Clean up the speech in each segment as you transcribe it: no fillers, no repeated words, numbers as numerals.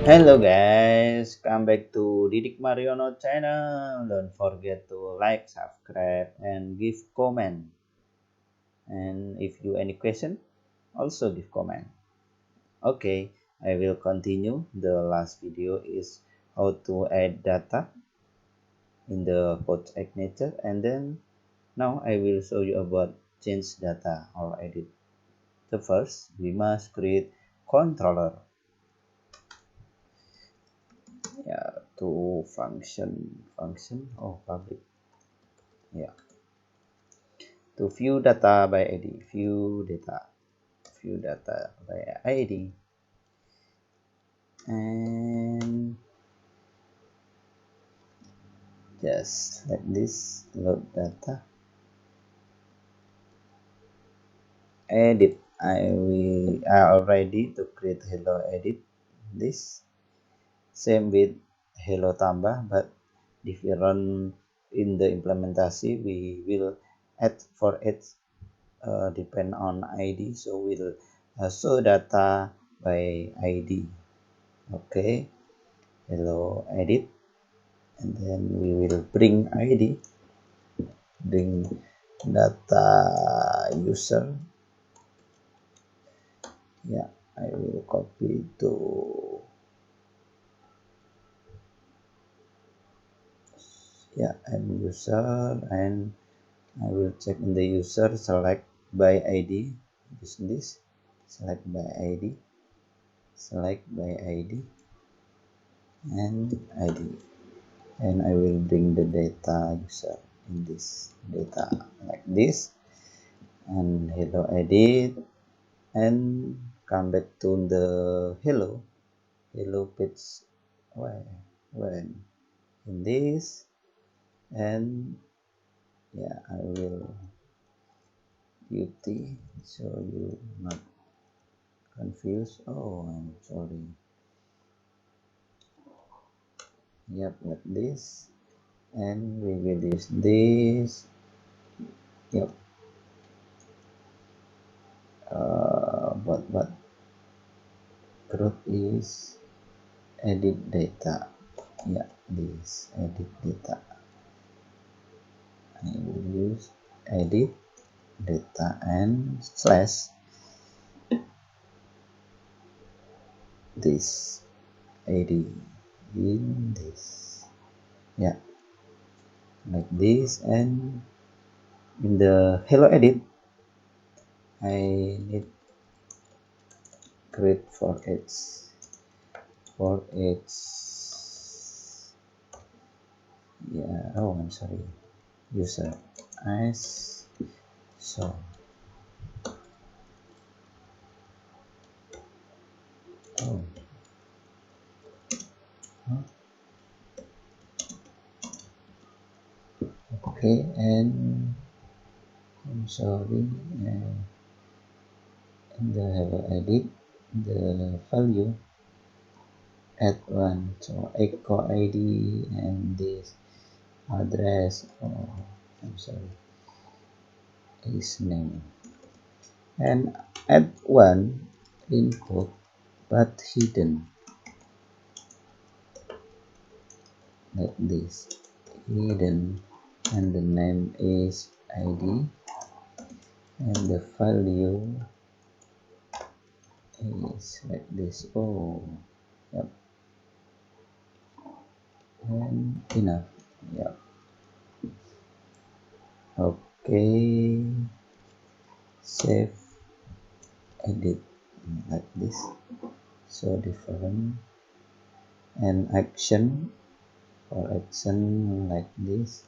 Hello guys, come back to Didik Mariono channel. Don't forget to like, subscribe, and give comment. And if you any question, also give comment. Okay, I will continue. The last video is how to add data in the code signature, and then now I will show you about change data or edit. The first, we must create controller. Yeah, to function public. Yeah, to view data by id, view data by id, and just like this, load data, edit. I already to create hello edit this, same with hello tambah, but different in the implementation. We will add for it depend on id, so we'll show data by id. Okay, hello edit, and then we will bring id, bring data user. Yeah, I will copy to and user, and I will check in the user, select by id, use this, select by id, select by id, and id, and I will bring the data user in this data like this, and hello edit, and come back to the hello page when in this, and yeah, I will beauty so you not confused. Oh, I'm sorry. Yep, like this, and we will use this. Yep, what CRUD is edit data. Yeah, this edit data. I will use edit data and slash this id in this. Yeah, like this, and in the hello edit I need create for its yeah, oh, I'm sorry, user as so. Oh, huh? Okay, and I'm sorry, in the hello edit, the value add one, so echo id and this address. Oh, I'm sorry, his name, and add one input but hidden like this, hidden, and the name is id, and the value is like this. Oh, yep, and enough. Yep, okay, save, edit like this, so different, and action for action like this,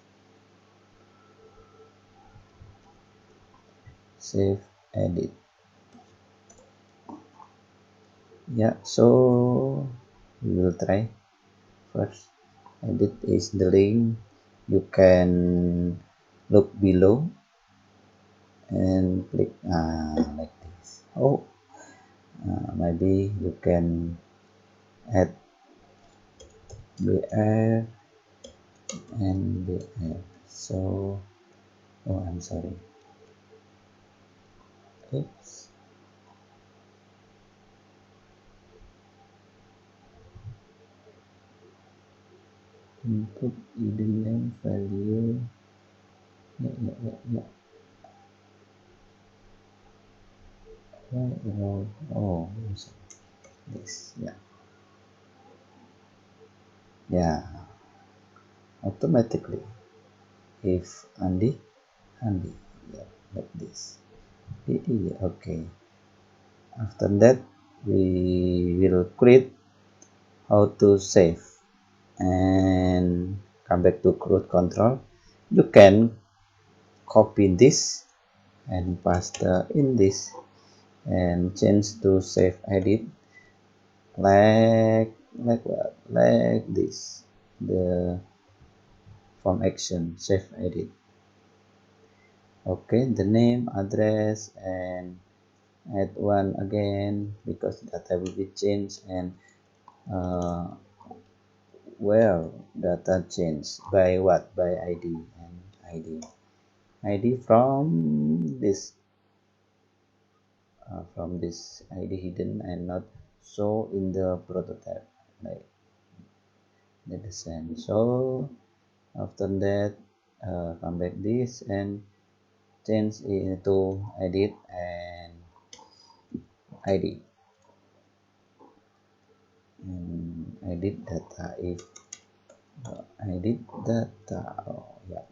save, edit. Yeah, so we will try first. Edit is the link, you can look below and click like this. Oh, maybe you can add br and br, so oh, I'm sorry, oops, input hidden name value. Yeah. Oh, this. Yeah, automatically. If Andy, yeah, like this. Okay. After that, we will create how to save and come back to CRUD control. You can copy this and paste in this and change to save edit like what? Like this. The form action save edit. Okay, the name, address, and add one again because data will be changed, and uh, where data changed by what? By ID and ID from this ID hidden and not show in the prototype, like the same. So after that, come back this and change it to edit and ID and edit data. If edit data, oh yeah.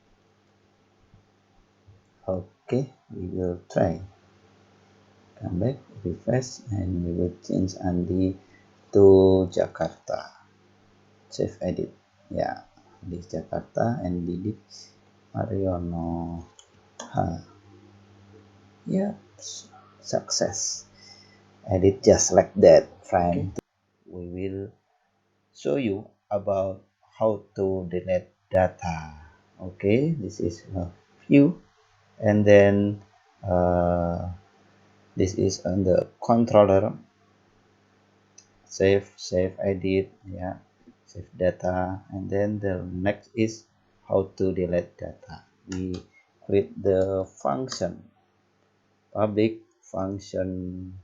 Okay, we will try. Come back, refresh, and we will change Andi to Jakarta. Save edit. Yeah, this Jakarta and Didik Mariono. Yeah, success. Edit just like that, friend. We will show you about how to delete data. Okay, this is a view, and then this is on the controller. Save edit, yeah, save data, and then the next is how to delete data. We create the function, public function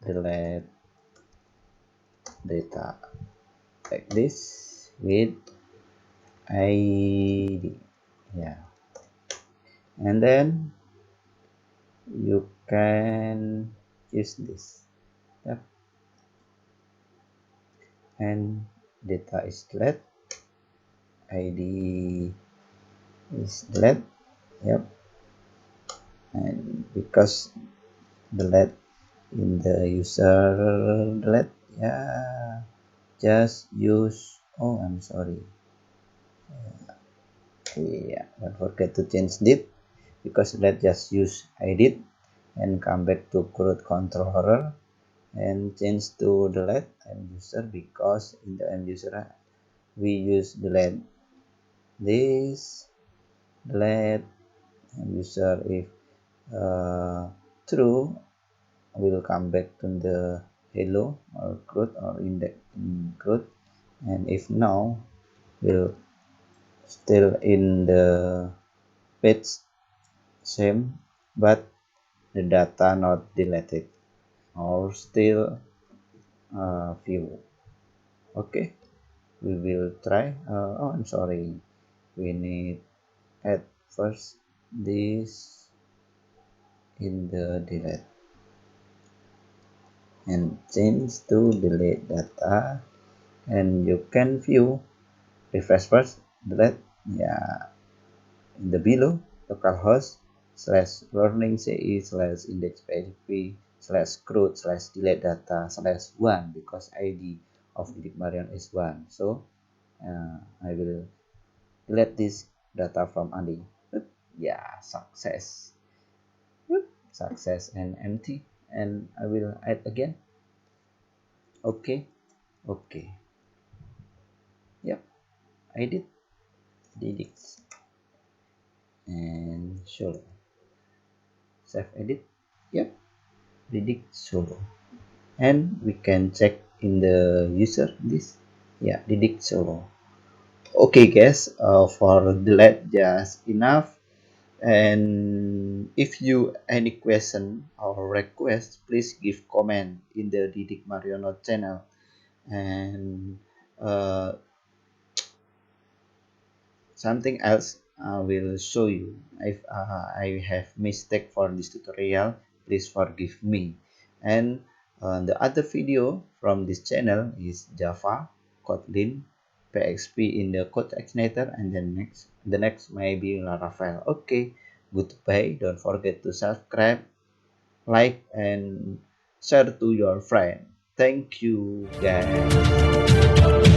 delete data, like this with id, yeah, and then you can use this, yep, and data is delete, id is delete, yep, and because delete in the user delete, yeah, just use, oh I'm sorry, yeah, don't forget to change it because let's just use edit and come back to CRUD controller and change to delete end user because in the end user we use delete this, delete end user. If true, will come back to the hello or CRUD or index in CRUD, and if no, will still in the page same, but the data not deleted or still view. Okay, we will try. Oh, I'm sorry, we need add first this in the delete and change to delete data, and you can view, refresh first, delete, yeah, in the below localhost slash learning ci slash index php slash CRUD slash delete data slash 1 because id of Didik Marion is 1. So I will delete this data from Andi. Yeah, success. Success and empty, and I will add again. Okay, okay, yep, I did Didik and solo, save edit, yep, Didik solo, and we can check in the user this, yeah, Didik solo. Okay guys, for delete just enough, and if you any question or request, please give comment in the Didik Mariono channel, and something else I will show you. If I have mistake for this tutorial, please forgive me. And the other video from this channel is Java, Kotlin, PHP in the code expander, and then the next maybe Laravel. Okay, goodbye. Don't forget to subscribe, like, and share to your friend. Thank you, guys.